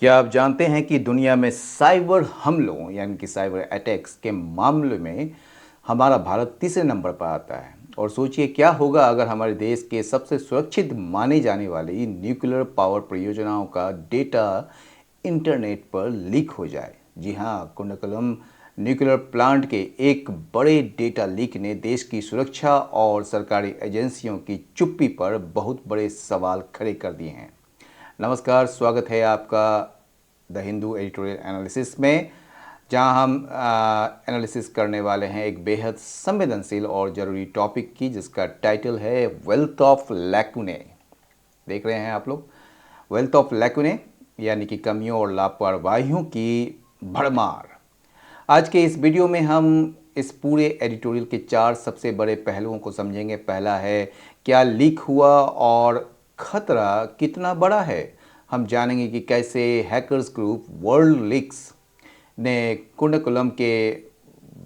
क्या आप जानते हैं कि दुनिया में साइबर हमलों यानी कि साइबर अटैक्स के मामले में हमारा भारत तीसरे नंबर पर आता है। और सोचिए क्या होगा अगर हमारे देश के सबसे सुरक्षित माने जाने वाली न्यूक्लियर पावर परियोजनाओं का डेटा इंटरनेट पर लीक हो जाए। जी हाँ, कुंडकुलम न्यूक्लियर प्लांट के एक बड़े डेटा लीक ने देश की सुरक्षा और सरकारी एजेंसियों की चुप्पी पर बहुत बड़े सवाल खड़े कर दिए हैं। नमस्कार, स्वागत है आपका द हिंदू एडिटोरियल एनालिसिस में, जहां हम एनालिसिस करने वाले हैं एक बेहद संवेदनशील और ज़रूरी टॉपिक की, जिसका टाइटल है वेल्थ ऑफ लैकुने। देख रहे हैं आप लोग, वेल्थ ऑफ लैकुने यानी कि कमियों और लापरवाहियों की भरमार। आज के इस वीडियो में हम इस पूरे एडिटोरियल के 4 सबसे बड़े पहलुओं को समझेंगे। पहला है क्या लीक हुआ और खतरा कितना बड़ा है। हम जानेंगे कि कैसे हैकर्स ग्रुप वर्ल्ड लीक्स ने कुंडकुलम के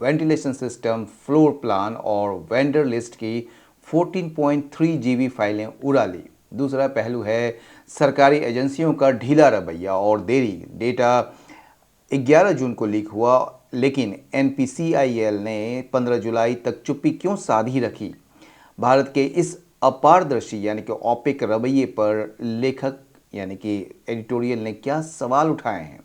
वेंटिलेशन सिस्टम, फ्लोर प्लान और वेंडर लिस्ट की 14.3 जीबी फाइलें उड़ा ली। दूसरा पहलू है सरकारी एजेंसियों का ढीला रवैया और देरी। डेटा 11 जून को लीक हुआ, लेकिन एनपीसीआईएल ने 15 जुलाई तक चुप्पी क्यों साधी रखी। भारत के इस अपारदर्शी यानी कि ओपेक रवैये पर लेखक यानी कि एडिटोरियल ने क्या सवाल उठाए हैं।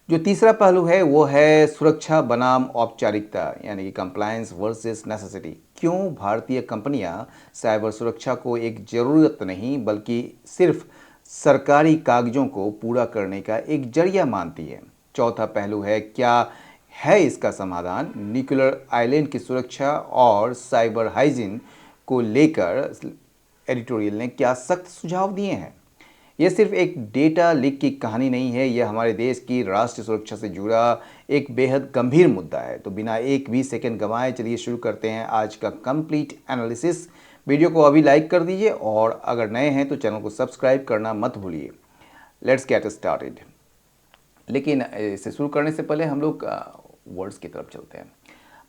जो तीसरा पहलू है वो है सुरक्षा बनाम औपचारिकता यानी कि कंप्लायंस वर्सेस नेसेसिटी। क्यों भारतीय कंपनियां साइबर सुरक्षा को एक ज़रूरत नहीं बल्कि सिर्फ सरकारी कागजों को पूरा करने का एक जरिया मानती है। चौथा पहलू है क्या है इसका समाधान। न्यूक्लियर आइलैंड की सुरक्षा और साइबर हाइजीन को लेकर एडिटोरियल ने क्या सख्त सुझाव दिए हैं। यह सिर्फ एक डेटा लीक की कहानी नहीं है, यह हमारे देश की राष्ट्रीय सुरक्षा से जुड़ा एक बेहद गंभीर मुद्दा है। तो बिना एक भी सेकंड गंवाए चलिए शुरू करते हैं आज का कंप्लीट एनालिसिस। वीडियो को अभी लाइक कर दीजिए और अगर नए हैं तो चैनल को सब्सक्राइब करना मत भूलिए। Let's get started. लेकिन इसे शुरू करने से पहले हम लोग वर्ड्स की तरफ चलते हैं।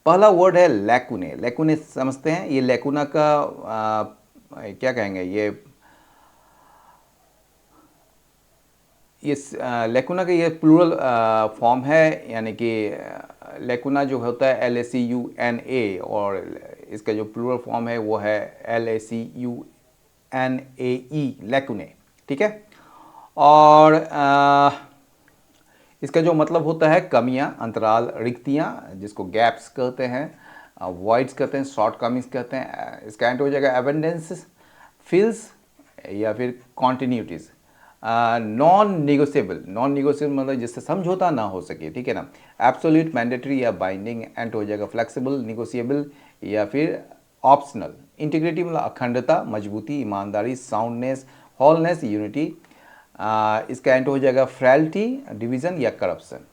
पहला वर्ड है लैकुने। लैकुने समझते हैं, ये लैकुना का क्या कहेंगे, ये लेकुना का ये प्लूरल फॉर्म है, यानी कि लेकुना जो होता है LACUNA, और इसका जो प्लूरल फॉर्म है वो है LACUNAE, लेकुने। ठीक है। और इसका जो मतलब होता है कमियां, अंतराल, रिक्तियां, जिसको गैप्स कहते हैं, वॉइड्स कहते हैं, शॉर्ट कमिंग्स कहते हैं। इसका एंड हो जाएगा एबेंडेंस, फिल्स या फिर कॉन्टिन्यूटीज़। नॉन निगोशिएबल, नॉन निगोशिएबल मतलब जिससे समझौता ना हो सके। ठीक है ना। एब्सोल्यूट, मैंडेटरी या बाइंडिंग। एंड हो जाएगा फ्लेक्सिबल, निगोशिएबल या फिर ऑप्शनल। इंटीग्रिटी मतलब अखंडता, मजबूती, ईमानदारी, साउंडनेस, होलनेस, यूनिटी। इसका एंड हो जाएगा फ्रैलिटी, डिवीजन या करप्शन।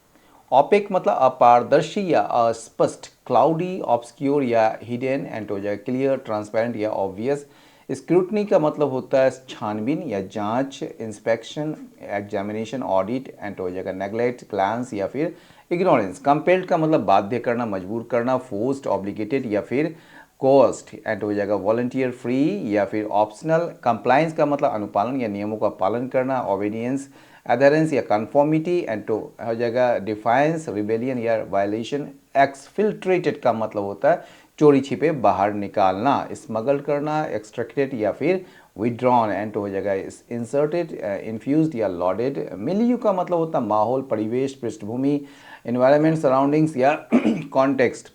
ओपेक मतलब अपारदर्शी या अस्पष्ट, क्लाउडी, ऑब्सक्योर या हिडन। एंड हो जाएगा क्लियर, ट्रांसपेरेंट या ऑब्वियस। स्क्रूटनी का मतलब होता है छानबीन या जांच, इंस्पेक्शन, एग्जामिनेशन, ऑडिट। एंड हो जाएगा नेग्लेक्ट, ग्लांस या फिर इग्नोरेंस। कंपेल्ड का मतलब बाध्य करना, मजबूर करना, फोर्स्ड, ऑब्लिगेटेड या फिर कोस्ट। एंड हो जाएगा वॉलंटियर, फ्री या फिर ऑप्शनल। कंप्लायंस का मतलब अनुपालन या नियमों का पालन करना, ओबीडियंस, एडहेरेंस या कन्फॉर्मिटी। एंड हो जाएगा डिफायंस, रिबेलियन या वायलेशन। एक्सफिल्ट्रेटेड का मतलब होता है चोरी छिपे बाहर निकालना, स्मगल करना, एक्सट्रैक्टेड या फिर विड्रॉन। एंड हो जाएगा इंसर्टेड, इन्फ्यूज्ड या लॉडेड। मिलियू का मतलब होता है माहौल, परिवेश, पृष्ठभूमि, इन्वायरमेंट, सराउंडिंग्स या कॉन्टेक्स्ट।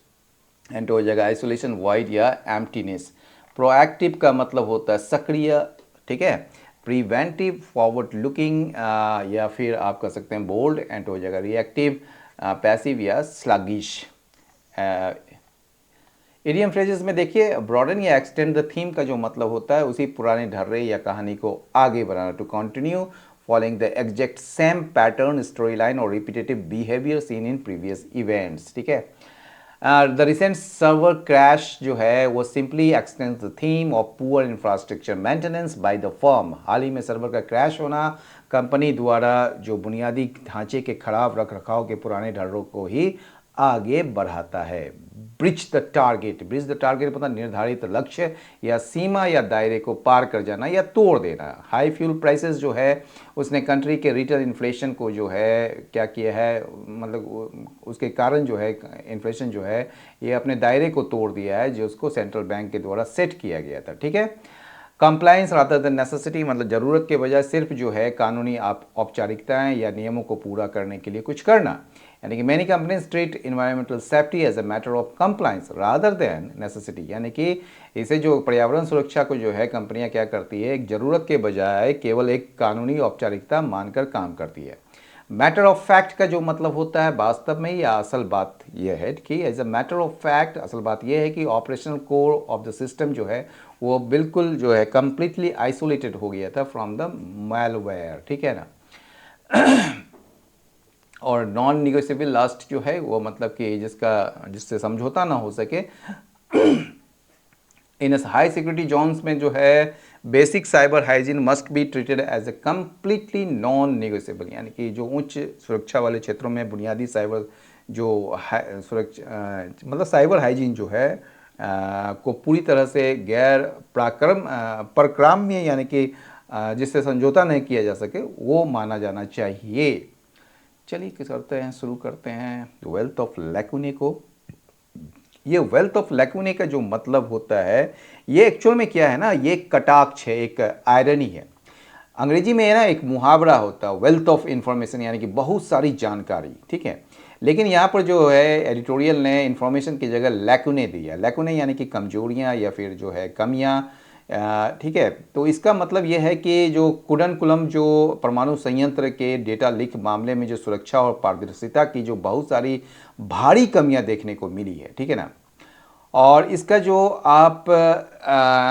एंड हो जाएगा आइसोलेशन, वॉइड या एम्प्टीनेस। प्रोएक्टिव का मतलब होता है सक्रिय। ठीक है। प्रिवेंटिव, फॉरवर्ड लुकिंग या फिर आप कह सकते हैं बोल्ड। एंड हो जाएगा रिएक्टिव, पैसिव या स्लगिश। इडियम फ्रेजेस में देखिए, ब्रॉडन या एक्सटेंड द थीम का जो मतलब होता है उसी पुराने ढर्रे या कहानी को आगे बढ़ाना। To continue following the exact same pattern, story line और repetitive behaviour seen in previous events. ठीक है। द रिसेंट सर्वर क्रैश जो है वो simply extends the theme of poor infrastructure maintenance by the firm. हाल ही में सर्वर का क्रैश होना कंपनी द्वारा जो बुनियादी ढांचे के खराब रख रखाव के पुराने ढर्रों को ही आगे बढ़ाता है। ब्रिज द टारगेट मतलब निर्धारित लक्ष्य या सीमा या दायरे को पार कर जाना या तोड़ देना। हाई फ्यूल प्राइसेस जो है उसने कंट्री के रिटेल इन्फ्लेशन को जो है क्या किया है, मतलब उसके कारण जो है इन्फ्लेशन जो है ये अपने दायरे को तोड़ दिया है जो उसको सेंट्रल बैंक के द्वारा सेट किया गया था। ठीक है, कंप्लायंस रादर देन नेसेसिटी मतलब ज़रूरत के बजाय सिर्फ जो है कानूनी औपचारिकताएं या नियमों को पूरा करने के लिए कुछ करना। यानी कि many companies treat environmental safety as a matter of compliance rather than necessity, यानी कि इसे जो पर्यावरण सुरक्षा को जो है कंपनियां क्या करती है, एक ज़रूरत के बजाय केवल एक कानूनी औपचारिकता मानकर काम करती है। मैटर ऑफ फैक्ट का जो मतलब होता है वास्तव में या असल बात यह है कि as a matter of fact असल बात यह है कि operational core of the system जो है वो बिल्कुल जो है कंप्लीटली आइसोलेटेड हो गया था फ्रॉम द मैलवेयर। ठीक है ना। और नॉन निगोशिएबल लास्ट जो है वो मतलब कि जिससे समझौता ना हो सके। इन हाई सिक्योरिटी जोन्स में जो है basic cyber hygiene must be treated as a completely non negotiable, यानी कि जो उच्च सुरक्षा वाले क्षेत्रों में बुनियादी साइबर जो सुरक्षा मतलब साइबर हाइजीन जो है को पूरी तरह से गैर परक्राम्य यानी कि जिससे समझौता नहीं किया जा सके वो माना जाना चाहिए। चलिए शुरू करते हैं वेल्थ ऑफ लैकुने को। ये वेल्थ ऑफ लैकुने का जो मतलब होता है ये एक्चुअल में क्या है ना, ये कटाक्ष है, एक आयरनी है। अंग्रेजी में ना एक मुहावरा होता है वेल्थ ऑफ इंफॉर्मेशन, यानी कि बहुत सारी जानकारी। ठीक है, लेकिन यहाँ पर जो है एडिटोरियल ने इंफॉर्मेशन की जगह लैकुने दिया। लैकुने यानी कि कमजोरियाँ या फिर जो है कमियाँ। ठीक है, तो इसका मतलब यह है कि जो कुडनकुलम जो परमाणु संयंत्र के डेटा लीक मामले में जो सुरक्षा और पारदर्शिता की जो बहुत सारी भारी कमियां देखने को मिली है। ठीक है ना। और इसका जो आप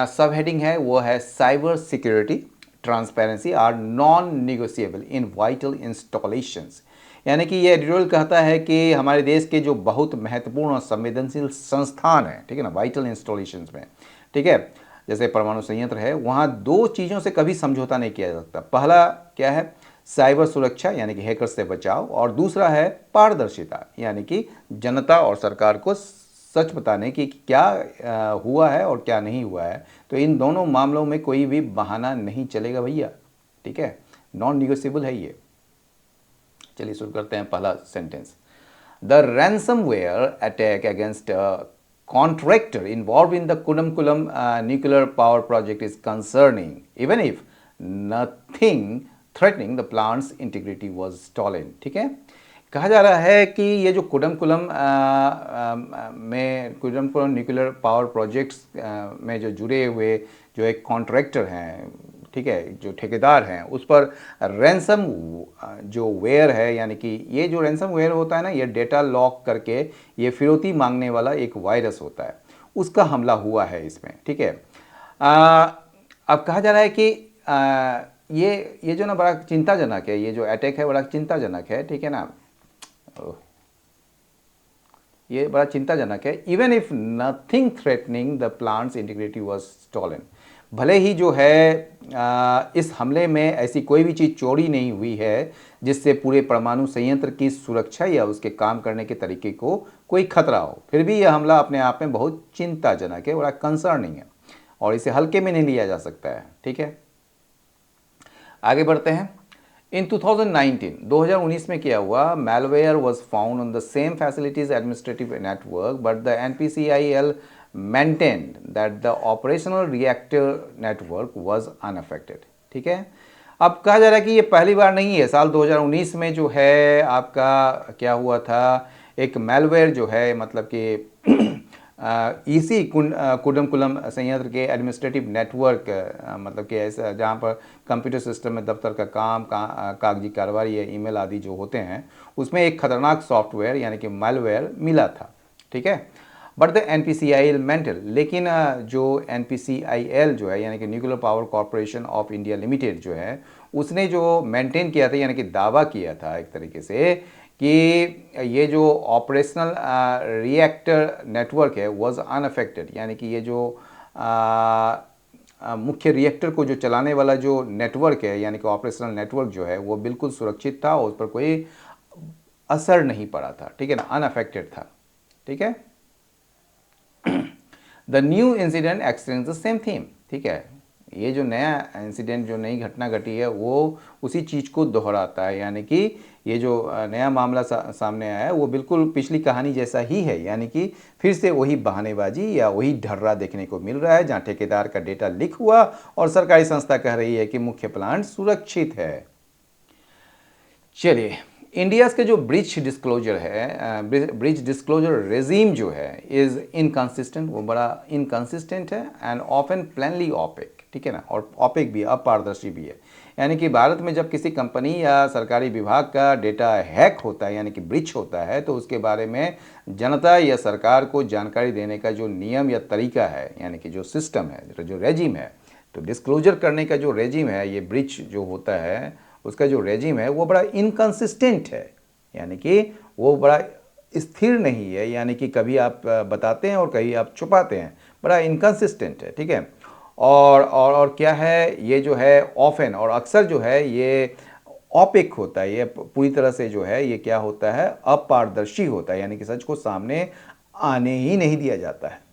सब हेडिंग है वो है cyber security transparency are non negotiable in vital installations. यानी कि ये एडिटोरियल कहता है कि हमारे देश के जो बहुत महत्वपूर्ण और संवेदनशील संस्थान हैं, ठीक है ना, वाइटल इंस्टॉलेशंस में, ठीक है, जैसे परमाणु संयंत्र है, वहाँ दो चीज़ों से कभी समझौता नहीं किया जा सकता। पहला क्या है, साइबर सुरक्षा यानी कि हैकर से बचाव, और दूसरा है पारदर्शिता यानी कि जनता और सरकार को सच बताने की क्या हुआ है और क्या नहीं हुआ है। तो इन दोनों मामलों में कोई भी बहाना नहीं चलेगा भैया। ठीक है, नॉन निगोशिएबल है ये। चलिए शुरू करते हैं पहला sentence. The ransomware attack against contractor involved in the Kudamkulam nuclear power project is concerning, even if nothing threatening the plant's integrity was stolen। ठीक है, कहा जा रहा है कि ये जो कुडमकुलम न्यूक्लियर पावर प्रोजेक्ट्स में जो जुड़े हुए जो एक कॉन्ट्रैक्टर हैं, ठीक है, जो ठेकेदार हैं, उस पर रैंसम जो वेयर है, यानी कि ये जो रैंसम वेयर होता है ना, ये डेटा लॉक करके ये फिरौती मांगने वाला एक वायरस होता है, उसका हमला हुआ है इसमें। ठीक है, अब कहा जा रहा है कि ये जो ना बड़ा चिंताजनक है, ये जो अटैक है बड़ा चिंताजनक है। ठीक है ना, ये बड़ा चिंताजनक है। Even if nothing threatening the plants integrity was stolen, भले ही जो है इस हमले में ऐसी कोई भी चीज़ चोरी नहीं हुई है जिससे पूरे परमाणु संयंत्र की सुरक्षा या उसके काम करने के तरीके को कोई खतरा हो, फिर भी यह हमला अपने आप में बहुत चिंताजनक है, बड़ा कंसर्निंग है और इसे हल्के में नहीं लिया जा सकता है। ठीक है, आगे बढ़ते हैं। इन 2019 में क्या हुआ, malware was found on the same facilities administrative network, but the NPCIL maintained that the operational reactor network was unaffected। ठीक है, अब कहा जा रहा है कि ये पहली बार नहीं है। साल 2019 में जो है आपका क्या हुआ था, एक malware जो है मतलब कि इसी कुडमकुलम संयंत्र के एडमिनिस्ट्रेटिव नेटवर्क मतलब कि ऐसा जहाँ पर कंप्यूटर सिस्टम में दफ्तर का काम कागजी कार्रवाई या ईमेल आदि जो होते हैं, उसमें एक खतरनाक सॉफ्टवेयर यानी कि मैलवेयर मिला था। ठीक है, बट द NPCIL मेंटल, लेकिन जो NPCIL जो है यानी कि nuclear power corporation of India limited जो है, उसने जो मेंटेन किया था यानी कि दावा किया था एक तरीके से कि ये जो ऑपरेशनल रिएक्टर नेटवर्क है वाज अनअफेक्टेड, यानी कि ये जो मुख्य रिएक्टर को जो चलाने वाला जो नेटवर्क है यानी कि ऑपरेशनल नेटवर्क जो है वो बिल्कुल सुरक्षित था और उस पर कोई असर नहीं पड़ा था, ठीक है ना, अनअफेक्टेड था, ठीक है। The new incident x tends the same theme, ठीक है। ये जो नया इंसिडेंट, जो नई घटना घटी है, वो उसी चीज़ को दोहराता है, यानी कि ये जो नया मामला सामने आया है वो बिल्कुल पिछली कहानी जैसा ही है, यानी कि फिर से वही बहानेबाजी या वही ढर्रा देखने को मिल रहा है, जहाँ ठेकेदार का डेटा लीक हुआ और सरकारी संस्था कह रही है कि मुख्य प्लांट सुरक्षित है। चलिए, इंडिया के जो ब्रीच डिस्क्लोजर है, ब्रीच डिस्क्लोजर रेजीम जो है इज़ इनकंसिस्टेंट, वो बड़ा इनकंसिस्टेंट है एंड ऑफन प्लानली ऑपेक, ठीक है ना, और ऑपेक भी, अपारदर्शी भी है। यानी कि भारत में जब किसी कंपनी या सरकारी विभाग का डेटा हैक होता है, यानी कि ब्रीच होता है, तो उसके बारे में जनता या सरकार को जानकारी देने का जो नियम या तरीका है, यानी कि जो सिस्टम है, जो रेजिम है, तो डिस्क्लोजर करने का जो रेजिम है, ये ब्रीच जो होता है उसका जो रेजिम है वो बड़ा इनकंसिस्टेंट है, यानी कि वो बड़ा स्थिर नहीं है, यानी कि कभी आप बताते हैं और कभी आप छुपाते हैं, बड़ा इनकंसिस्टेंट है, ठीक है। और क्या है, ये जो है ऑफन और अक्सर जो है ये ऑपेक होता है, ये पूरी तरह से जो है ये क्या होता है, अपारदर्शी होता है, यानी कि सच को सामने आने ही नहीं दिया जाता है।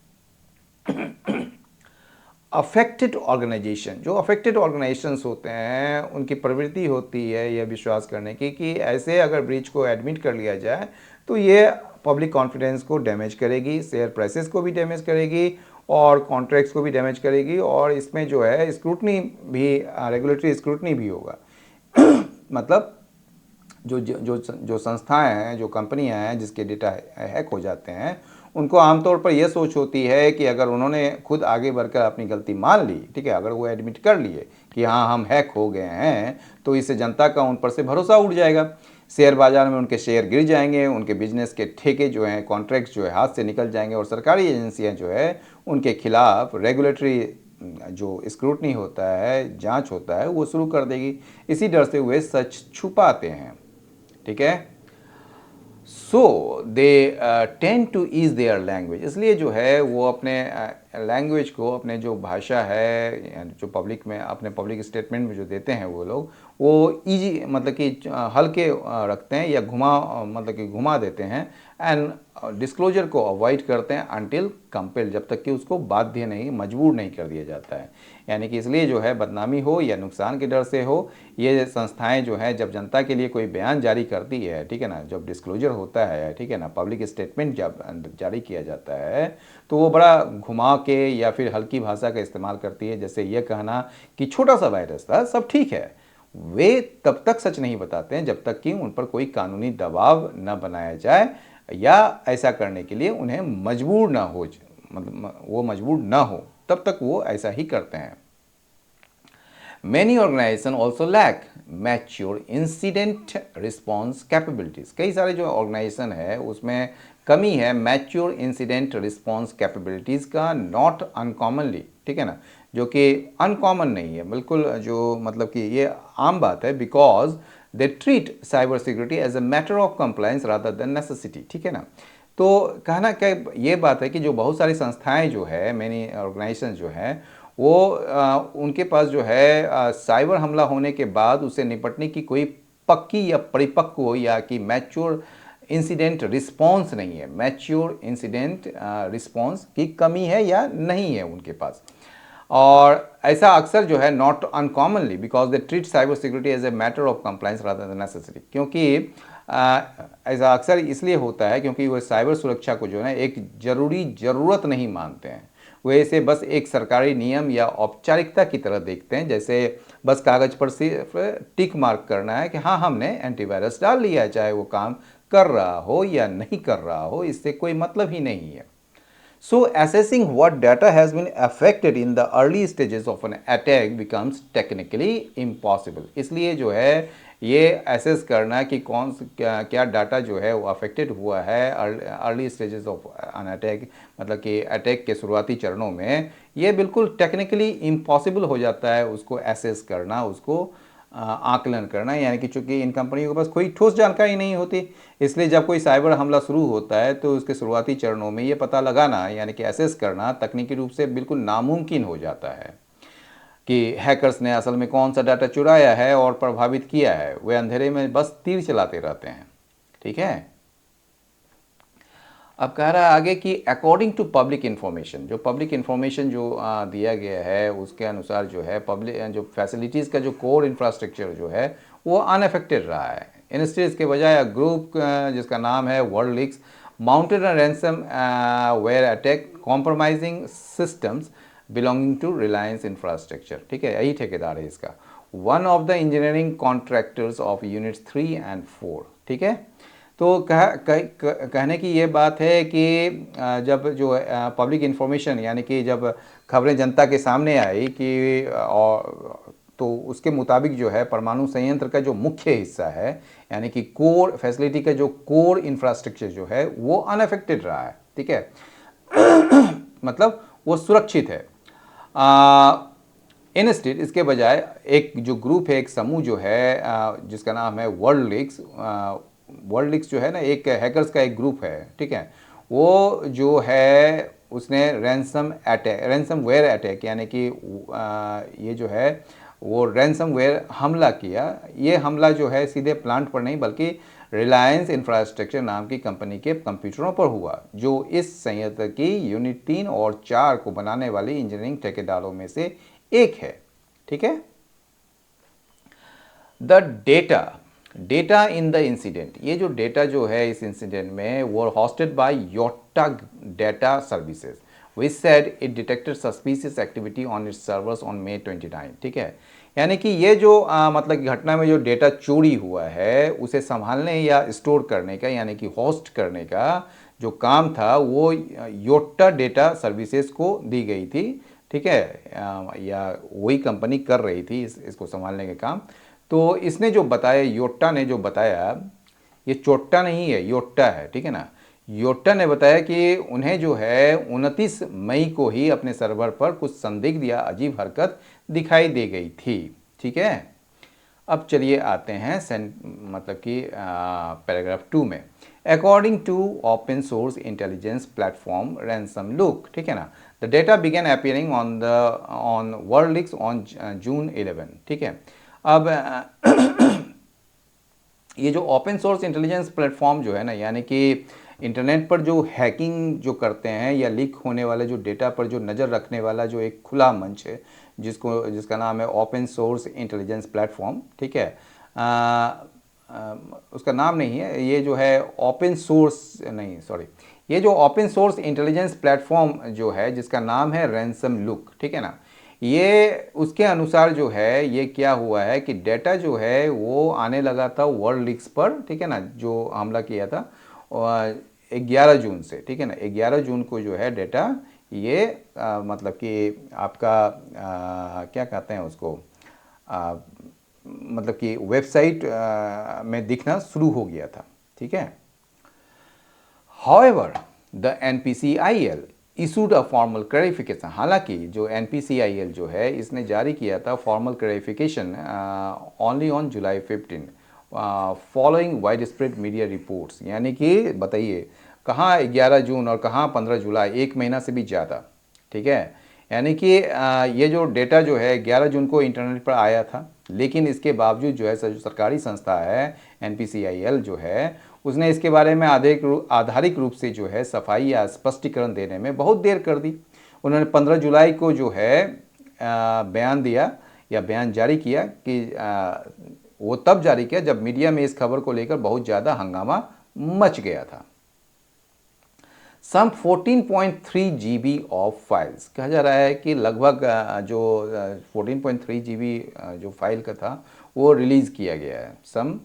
अफेक्टेड ऑर्गेनाइजेशन, जो अफेक्टेड ऑर्गेनाइजेशंस होते हैं उनकी प्रवृत्ति होती है यह विश्वास करने की कि ऐसे अगर ब्रीच को एडमिट कर लिया जाए तो ये पब्लिक कॉन्फिडेंस को डैमेज करेगी, शेयर प्राइसेस को भी डैमेज करेगी और कॉन्ट्रैक्ट्स को भी डैमेज करेगी, और इसमें जो है स्क्रूटनी भी, रेगुलेटरी स्क्रूटनी भी होगा। मतलब जो संस्थाएं हैं, जो कंपनियां हैं जिसके डेटा हैक हो जाते हैं, उनको आमतौर पर यह सोच होती है कि अगर उन्होंने खुद आगे बढ़कर अपनी गलती मान ली, ठीक है, अगर वो एडमिट कर लिए कि हाँ हम हैक हो गए हैं, तो इससे जनता का उन पर से भरोसा उठ जाएगा, शेयर बाजार में उनके शेयर गिर जाएंगे, उनके बिजनेस के ठेके जो हैं, कॉन्ट्रैक्ट जो है हाथ से निकल जाएंगे, और सरकारी एजेंसियां जो है उनके खिलाफ रेगुलेटरी जो स्क्रूटनी होता है, जांच होता है, वो शुरू कर देगी। इसी डर से वे सच छुपाते हैं, ठीक है। So they tend to ease their language, इसलिए जो है वो अपने लैंग्वेज को, अपने जो भाषा है, जो पब्लिक में अपने पब्लिक स्टेटमेंट में जो देते हैं वो लोग, वो ईजी मतलब कि हल्के रखते हैं या मतलब कि घुमा देते हैं, एंड डिस्क्लोजर को अवॉइड करते हैं अनटिल कंपेल, जब तक कि उसको बाध्य नहीं, मजबूर नहीं कर दिया जाता है। यानी कि इसलिए जो है बदनामी हो या नुकसान के डर से हो, ये संस्थाएं जो है जब जनता के लिए कोई बयान जारी करती है, ठीक है ना, जब डिस्क्लोजर होता है, ठीक है ना, पब्लिक स्टेटमेंट जब जारी किया जाता है, तो वो बड़ा घुमा के या फिर हल्की भाषा का इस्तेमाल करती है, जैसे ये कहना कि छोटा सा वायरस था, सब ठीक है। वे तब तक सच नहीं बताते हैं जब तक कि उन पर कोई कानूनी दबाव न बनाया जाए या ऐसा करने के लिए उन्हें मजबूर ना हो, मतलब वो मजबूर ना हो, तब तक वो ऐसा ही करते हैं। Many organizations also lack mature incident response capabilities. कई सारे जो ऑर्गेनाइजेशन है उसमें कमी है मैच्योर इंसिडेंट रिस्पॉन्स कैपेबिलिटीज़ का, नॉट अनकॉमनली, ठीक है ना, जो कि अनकॉमन नहीं है बिल्कुल, जो मतलब कि ये आम बात है, because they treat cyber security as a matter of compliance rather than necessity, ठीक है ना। तो कहना क्या ये बात है कि जो बहुत सारी संस्थाएं जो है, मैनी ऑर्गेनाइजेशन जो है, वो उनके पास जो है साइबर हमला होने के बाद उससे निपटने की कोई पक्की या परिपक्व या कि मैच्योर इंसिडेंट रिस्पॉन्स नहीं है, मैच्योर इंसिडेंट रिस्पॉन्स की कमी है या नहीं है उनके पास। और ऐसा अक्सर जो है not uncommonly because they treat cyber security as a matter of compliance rather than necessity, क्योंकि ऐसा अक्सर इसलिए होता है क्योंकि वो साइबर सुरक्षा को जो है एक ज़रूरत नहीं मानते हैं, वे इसे बस एक सरकारी नियम या औपचारिकता की तरह देखते हैं, जैसे बस कागज़ पर सिर्फ टिक मार्क करना है कि हाँ हमने एंटीवायरस डाल लिया है, चाहे वो काम कर रहा हो या नहीं कर रहा हो, इससे कोई मतलब ही नहीं है। So assessing what data has been affected in the early stages of an attack becomes technically impossible. इसलिए जो है ये एसेस करना कि कौन क्या डाटा जो है वो अफेक्टेड हुआ है early stages of an attack, मतलब कि अटैक के शुरुआती चरणों में, ये बिल्कुल टेक्निकली इम्पॉसिबल हो जाता है उसको एसेस करना, उसको आकलन करना, यानी कि चूंकि इन कंपनियों के पास कोई ठोस जानकारी नहीं होती, इसलिए जब कोई साइबर हमला शुरू होता है तो उसके शुरुआती चरणों में ये पता लगाना यानी कि एसेस करना तकनीकी रूप से बिल्कुल नामुमकिन हो जाता है कि हैकर्स ने असल में कौन सा डाटा चुराया है और प्रभावित किया है। वे अंधेरे में बस तीर चलाते रहते हैं, ठीक है। अब कह रहा है आगे कि अकॉर्डिंग टू पब्लिक इन्फॉर्मेशन, जो पब्लिक इन्फॉर्मेशन जो दिया गया है उसके अनुसार जो है पब्लिक जो फैसिलिटीज़ का जो कोर इंफ्रास्ट्रक्चर जो है वो अनअफेक्टेड रहा है। इंस्टेड इसके बजाय ग्रुप जिसका नाम है world leaks mounted ransomware attack compromising systems belonging to Reliance infrastructure, ठीक है, यही ठेकेदार है इसका, one of the engineering contractors of units 3 and 4, ठीक है। तो कहने की ये बात है कि जब जो पब्लिक इन्फॉर्मेशन यानी कि जब खबरें जनता के सामने आई कि और तो उसके मुताबिक जो है परमाणु संयंत्र का जो मुख्य हिस्सा है यानी कि कोर फैसिलिटी का जो कोर इंफ्रास्ट्रक्चर जो है वो अनअफेक्टेड रहा है, ठीक है। मतलब वो सुरक्षित है। इंस्टेड इसके बजाय एक जो ग्रुप है, एक समूह जो है जिसका नाम है वर्ल्ड लीग्स, वर्ल्ड लीग्स जो है ना एक हैकर्स का एक ग्रुप है, ठीक है, वो जो है उसने रैंसमवेयर अटैक यानी कि ये जो है वो रैंसमवेयर हमला किया। ये हमला जो है सीधे प्लांट पर नहीं बल्कि रिलायंस इंफ्रास्ट्रक्चर नाम की कंपनी के कंप्यूटरों पर हुआ, जो इस संयंत्र की यूनिट 3 और 4 को बनाने वाली इंजीनियरिंग ठेकेदारों में से एक है, ठीक है। The data in the incident, ये जो डेटा जो है इस इंसिडेंट में वो hosted by Yotta data services which said it detected suspicious activity on its servers on May 29, ठीक है। यानी कि ये जो मतलब घटना में जो डेटा चोरी हुआ है उसे संभालने या स्टोर करने का यानी कि होस्ट करने का जो काम था वो योटा डेटा सर्विसेज को दी गई थी, ठीक है, या वही कंपनी कर रही थी इसको संभालने के काम। तो इसने जो बताया, योट्टा ने जो बताया, ये चोट्टा नहीं है योट्टा है, ठीक है ना। योट्टा ने बताया कि उन्हें जो है 29 मई को ही अपने सर्वर पर कुछ संदिग्ध या अजीब हरकत दिखाई दे गई थी, ठीक है। अब चलिए आते हैं मतलब कि पैराग्राफ 2 में। According to open source intelligence platform RansomLook, ठीक है ना, the data began appearing on world leaks on June 11, ठीक है। अब ये जो ओपन सोर्स इंटेलिजेंस प्लेटफॉर्म जो है ना यानी कि इंटरनेट पर जो हैकिंग जो करते हैं या लीक होने वाले जो डेटा पर जो नज़र रखने वाला जो एक खुला मंच है जिसका नाम है ओपन सोर्स इंटेलिजेंस प्लेटफॉर्म, ठीक है। उसका नाम नहीं है, ये जो है ओपन सोर्स नहीं सॉरी ये जो ओपन सोर्स इंटेलिजेंस प्लेटफॉर्म जो है जिसका नाम है रैंसमलुक, ठीक है ना, ये उसके अनुसार जो है ये क्या हुआ है कि डेटा जो है वो आने लगा था वर्ल्ड लीग्स पर, ठीक है ना, जो हमला किया था 11 जून से, ठीक है ना। 11 जून को जो है डेटा ये मतलब कि आपका क्या कहते हैं उसको मतलब कि वेबसाइट में दिखना शुरू हो गया था, ठीक है। However, the NPCIL issued a formal clarification, हालांकि जो NPCIL जो है इसने जारी किया था formal clarification only on July 15 following wide spread media reports, यानी कि बताइए कहाँ 11 जून और कहाँ 15 जुलाई, एक महीना से भी ज़्यादा, ठीक है। यानी कि ये जो डेटा जो है 11 जून को इंटरनेट पर आया था, लेकिन इसके बावजूद जो है सरकारी संस्था है NPCIL जो है उसने इसके बारे में आधारिक रूप से जो है सफाई या स्पष्टीकरण देने में बहुत देर कर दी। उन्होंने 15 जुलाई को जो है बयान दिया या बयान जारी किया कि वो तब जारी किया जब मीडिया में इस खबर को लेकर बहुत ज़्यादा हंगामा मच गया था। सम 14.3 GB ऑफ फाइल्स, कहा जा रहा है कि लगभग जो 14.3 GB जो फाइल का था वो रिलीज़ किया गया है। सम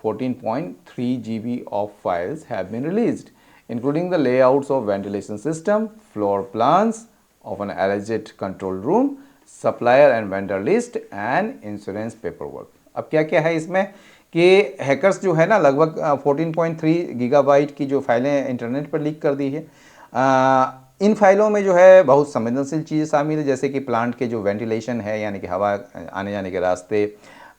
14.3 GB of files have been released, including the layouts of ventilation system, floor plans of an alleged control room, supplier and vendor list, and insurance paperwork. अब क्या क्या है इसमें कि हैकर्स जो है ना लगभग 14.3 गीगाबाइट की जो फाइलें इंटरनेट पर लीक कर दी है। इन फाइलों में जो है बहुत संवेदनशील चीज़ें शामिल है, जैसे कि प्लांट के जो वेंटिलेशन है यानी कि हवा आने जाने के रास्ते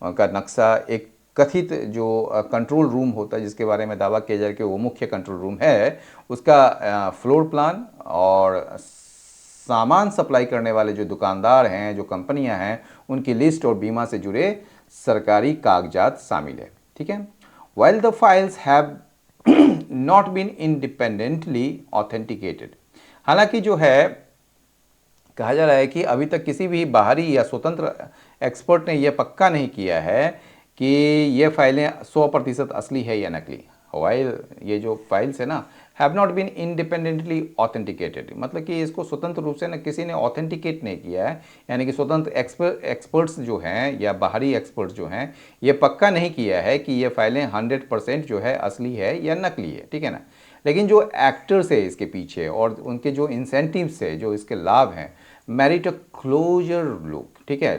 का नक्शा, एक कथित जो कंट्रोल रूम होता है जिसके बारे में दावा किया जाए कि वो मुख्य कंट्रोल रूम है, उसका फ्लोर प्लान और सामान सप्लाई करने वाले जो दुकानदार हैं, जो कंपनियां हैं, उनकी लिस्ट और बीमा से जुड़े सरकारी कागजात शामिल है, ठीक है। While the files have not been independently authenticated. हालांकि जो है कहा जा रहा है कि अभी तक किसी भी बाहरी या स्वतंत्र एक्सपर्ट ने यह पक्का नहीं किया है कि ये फाइलें 100% असली है या नकली। वाइल ये जो फाइल्स है ना have not been independently authenticated, मतलब कि इसको स्वतंत्र रूप से ना किसी ने ऑथेंटिकेट नहीं किया है, यानी कि स्वतंत्र एक्सपर्ट्स जो हैं या बाहरी एक्सपर्ट्स जो हैं ये पक्का नहीं किया है कि ये फाइलें 100% जो है असली है या नकली है, ठीक है ना। लेकिन जो एक्टर्स है इसके पीछे और उनके जो इंसेंटिव्स है, जो इसके लाभ हैं, मेरिट अ क्लोजर लुक, ठीक है।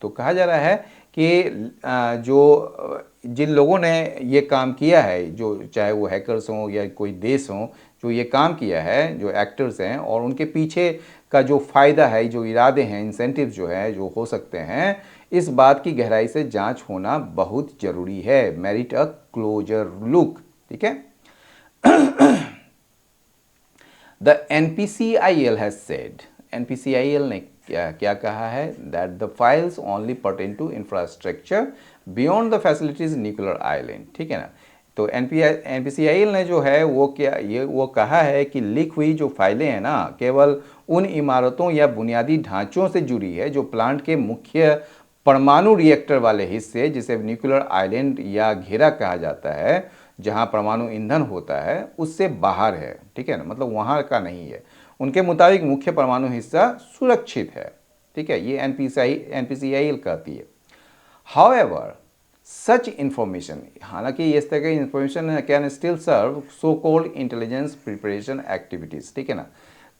तो कहा जा रहा है कि जो जिन लोगों ने ये काम किया है, जो चाहे वो हैकर्स हों या कोई देश हों, जो ये काम किया है, जो एक्टर्स हैं और उनके पीछे का जो फ़ायदा है, जो इरादे हैं, इंसेंटिव जो है जो हो सकते हैं, इस बात की गहराई से जांच होना बहुत ज़रूरी है। मेरिट अ क्लोजर लुक, ठीक है। The NPCIL has said, NPCIL ने क्या कहा है, that the files only pertain to infrastructure beyond the facilities nuclear island, ठीक है ना। तो NPCIL ने जो है वो कहा है कि लीक हुई जो फाइलें हैं ना केवल उन इमारतों या बुनियादी ढांचों से जुड़ी है जो प्लांट के मुख्य परमाणु रिएक्टर वाले हिस्से, जिसे न्यूक्लियर आइलैंड या घेरा कहा जाता है जहां परमाणु ईंधन होता है, उससे बाहर है, ठीक है ना, मतलब वहां का नहीं है। उनके मुताबिक मुख्य परमाणु हिस्सा सुरक्षित है, ठीक है, ये NPCIL कहती है। हाउएवर सच इंफॉर्मेशन, हालांकि इस तरह की information can still serve so called intelligence preparation activities, ठीक है ना।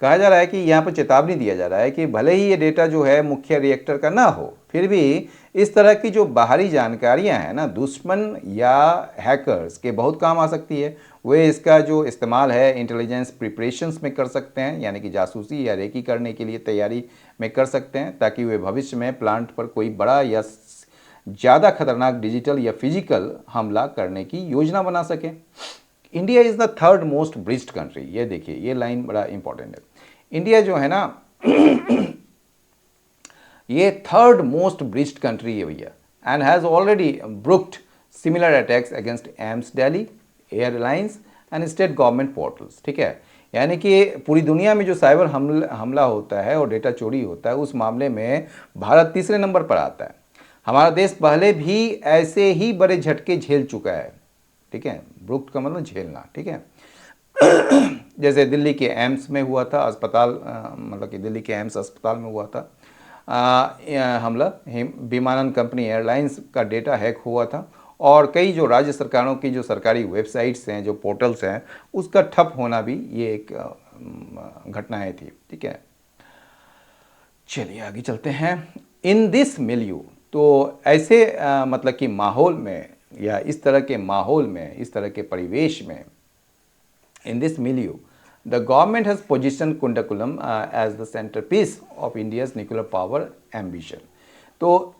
कहा जा रहा है कि यहाँ पर चेतावनी दिया जा रहा है कि भले ही ये डेटा जो है मुख्य रिएक्टर का ना हो, फिर भी इस तरह की जो बाहरी जानकारियाँ हैं ना दुश्मन या हैकर्स के बहुत काम आ सकती है। वे इसका जो इस्तेमाल है इंटेलिजेंस प्रिपरेशंस में कर सकते हैं, यानी कि जासूसी या रेकी करने के लिए तैयारी में कर सकते हैं, ताकि वे भविष्य में प्लांट पर कोई बड़ा या ज़्यादा खतरनाक डिजिटल या फिजिकल हमला करने की योजना बना सकें। India is the third most bridged country, ये देखिए ये लाइन बड़ा इंपॉर्टेंट है। इंडिया जो है ना ये थर्ड मोस्ट ब्रिज्ड कंट्री है भैया, and has already brooked similar attacks against AIIMS Delhi airlines and state government portals, ठीक है। यानी कि पूरी दुनिया में जो साइबर हमला होता है और डेटा चोरी होता है, उस मामले में भारत तीसरे नंबर पर आता है। हमारा देश पहले भी ऐसे ही बड़े झटके झेल चुका है, ठीक है। ब्रुक्ड का मतलब झेलना, ठीक है। जैसे दिल्ली के एम्स में हुआ था अस्पताल, मतलब कि दिल्ली के एम्स अस्पताल में हुआ था हमला, विमानन कंपनी एयरलाइंस का डेटा हैक हुआ था, और कई जो राज्य सरकारों की जो सरकारी वेबसाइट्स हैं, जो पोर्टल्स हैं, उसका ठप होना भी ये एक घटनाएं थी, ठीक है। चलिए आगे चलते हैं। इन दिस मिलियू, तो ऐसे मतलब कि माहौल में या इस तरह के माहौल में, इस तरह के परिवेश में, in this milieu, the government has positioned Kundakulam as the centerpiece of India's nuclear power ambition. तो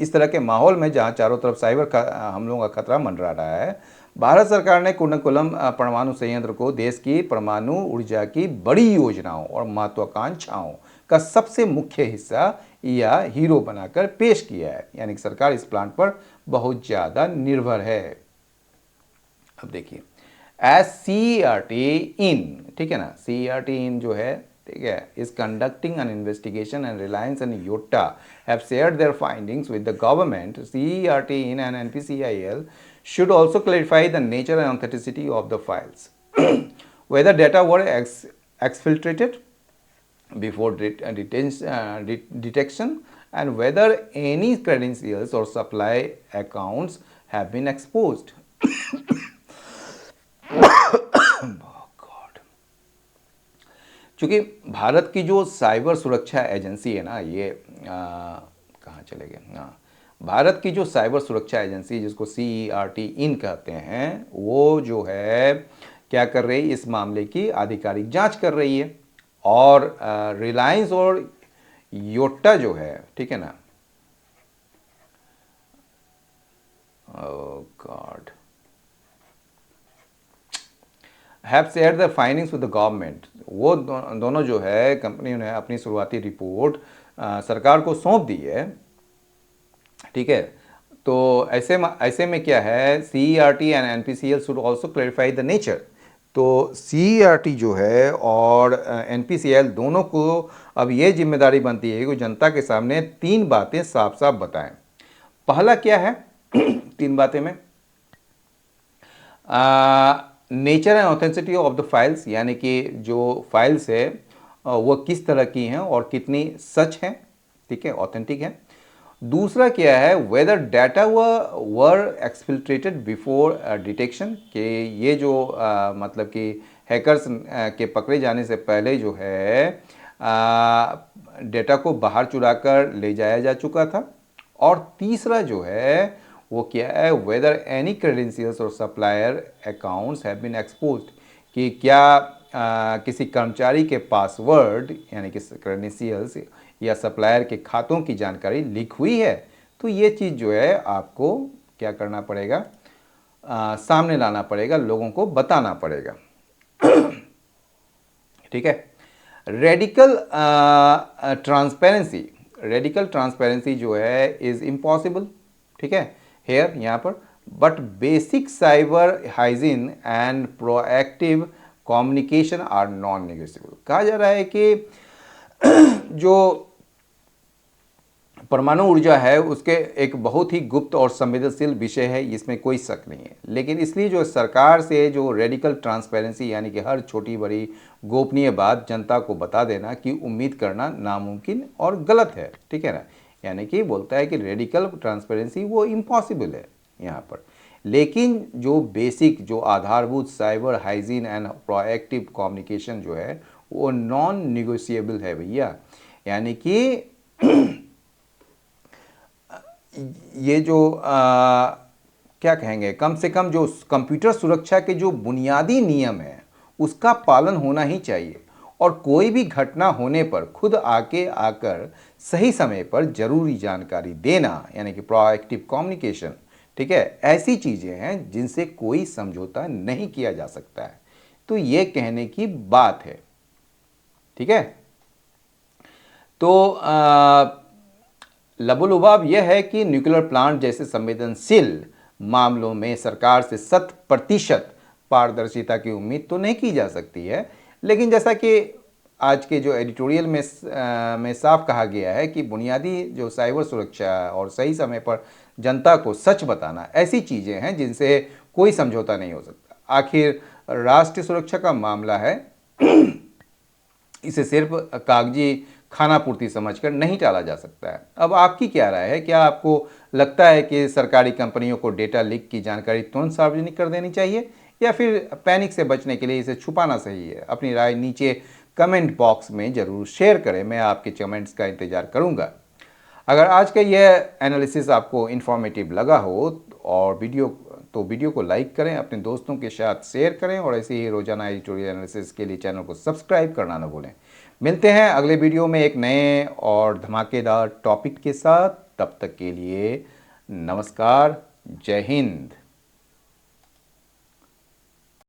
इस तरह के माहौल में जहां चारों तरफ साइबर हमलों का खतरा मंडरा रहा है, भारत सरकार ने कुंडकुलम परमाणु संयंत्र को देश की परमाणु ऊर्जा की बड़ी योजनाओं और महत्वाकांक्षाओं का सबसे मुख्य हिस्सा या हीरो बनाकर पेश किया है। यानी कि सरकार इस प्लांट पर बहुत ज़्यादा निर्भर है। अब देखिए एज CERT इन, ठीक है ना, CERT इन जो है, ठीक है, is conducting an investigation and Reliance and Yotta have shared their findings with the government. CERT In and NPCIL should also clarify the nature and authenticity of the files, whether data were exfiltrated before detection, and whether any credentials or supply accounts have been exposed. चूँकि भारत की जो cyber सुरक्षा agency है ना, ये कहाँ चले गए, हाँ, भारत की जो साइबर सुरक्षा एजेंसी जिसको CERT इन कहते हैं, वो जो है क्या कर रही है, इस मामले की आधिकारिक जांच कर रही है। और रिलायंस और योटा जो है, ठीक है ना, oh god, have share the findings with the government. वो दोनों जो है कंपनियों ने अपनी शुरुआती रिपोर्ट सरकार को सौंप दी है, ठीक है। तो ऐसे में क्या है, CERT and NPCL should also clarify the nature. तो CERT जो है और NPCL दोनों को अब ये जिम्मेदारी बनती है कि जनता के सामने 3 बातें साफ साफ बताएं। पहला क्या है 3 बातें में, nature and authenticity of the files, यानी कि जो फाइल्स है वो किस तरह की हैं और कितनी सच हैं, ठीक है, ऑथेंटिक हैं। दूसरा क्या है, वेदर डाटा वर एक्सफिल्ट्रेटेड बिफोर डिटेक्शन, कि ये जो मतलब कि हैकर्स के पकड़े जाने से पहले जो है डेटा को बाहर चुरा कर ले जाया जा चुका था। और तीसरा जो है वो क्या है, वेदर एनी क्रेडेंशियल्स और supplier accounts have been exposed, कि क्या किसी कर्मचारी के पासवर्ड यानी कि क्रेडेंशियल्स या सप्लायर के खातों की जानकारी लीक हुई है। तो ये चीज़ जो है आपको क्या करना पड़ेगा, सामने लाना पड़ेगा, लोगों को बताना पड़ेगा। ठीक है। रेडिकल ट्रांसपेरेंसी जो है इज इम्पॉसिबल, ठीक है, हेयर यहाँ पर, but basic cyber hygiene and proactive communication are non negotiable. कहा जा रहा है कि जो परमाणु ऊर्जा है उसके एक बहुत ही गुप्त और संवेदनशील विषय है, इसमें कोई शक नहीं है। लेकिन इसलिए जो सरकार से जो रेडिकल ट्रांसपेरेंसी यानी कि हर छोटी बड़ी गोपनीय बात जनता को बता देना कि उम्मीद करना नामुमकिन और गलत है, ठीक है ना। यानी कि बोलता है कि रेडिकल ट्रांसपेरेंसी वो इम्पॉसिबल है यहाँ पर। लेकिन जो बेसिक जो आधारभूत cyber hygiene and proactive communication जो है वो नॉन निगोशिएबल है भैया। यानी कि ये जो क्या कहेंगे, कम से कम जो कंप्यूटर सुरक्षा के जो बुनियादी नियम है उसका पालन होना ही चाहिए। और कोई भी घटना होने पर खुद आकर सही समय पर जरूरी जानकारी देना यानी कि प्रोएक्टिव कम्युनिकेशन, ठीक है, ऐसी चीज़ें हैं जिनसे कोई समझौता नहीं किया जा सकता है। तो ये कहने की बात है, ठीक है। तो लबोलुबाब यह है कि न्यूक्लियर प्लांट जैसे संवेदनशील मामलों में सरकार से 100% पारदर्शिता की उम्मीद तो नहीं की जा सकती है। लेकिन जैसा कि आज के जो एडिटोरियल में साफ कहा गया है कि बुनियादी जो साइबर सुरक्षा और सही समय पर जनता को सच बताना ऐसी चीज़ें हैं जिनसे कोई समझौता नहीं हो सकता। आखिर राष्ट्रीय सुरक्षा का मामला है, इसे सिर्फ कागजी खाना पूर्ति समझकर नहीं टाला जा सकता है। अब आपकी क्या राय है, क्या आपको लगता है कि सरकारी कंपनियों को डेटा लीक की जानकारी तुरंत सार्वजनिक कर देनी चाहिए या फिर पैनिक से बचने के लिए इसे छुपाना सही है? अपनी राय नीचे कमेंट बॉक्स में ज़रूर शेयर करें, मैं आपके कमेंट्स का इंतज़ार करूँगा। अगर आज का यह एनालिसिस आपको इन्फॉर्मेटिव लगा हो और वीडियो को लाइक करें, अपने दोस्तों के साथ शेयर करें और ऐसे ही रोजाना एडिटोरियल एनालिसिस के लिए चैनल को सब्सक्राइब करना न भूलें। मिलते हैं अगले वीडियो में एक नए और धमाकेदार टॉपिक के साथ। तब तक के लिए नमस्कार, जय हिंद।